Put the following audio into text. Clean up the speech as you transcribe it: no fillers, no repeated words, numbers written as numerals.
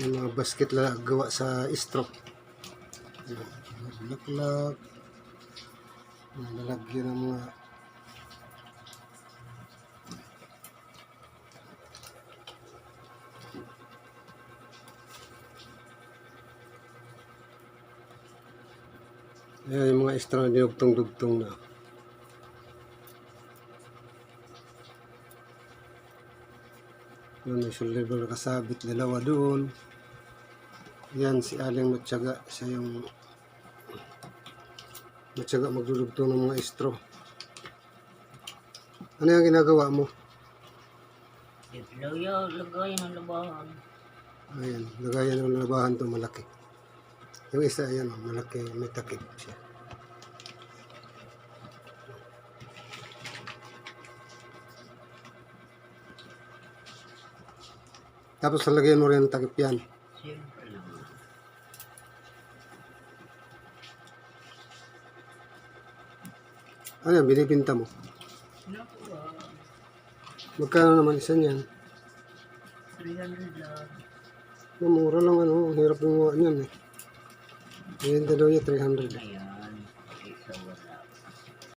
Yung mga basket na gawa sa straw. Bulaklak. Nalalagyan ng mga ayan, yung mga straw na dinugtong-dugtong na. Yun, may shoulder ball nakasabit, dalawa doon. Yan, si Aling matyaga. Siya yung matyaga magdudugtong ng mga straw. Ano yung ginagawa mo? Lagayan ng labahan. Ayan, lagayan ng labahan to malaki. Yung isa, ayan, malaki, may takip siya. Tapos lalagyan mo rin ng takip yan. Siyempre lang. Ano yan, binibinta mo? Naku, Magkano naman isa niyan? 300 lang. Mura lang, ano, hirap gumawa niyan eh. Ayan, dalawa niya, 300. Ayan.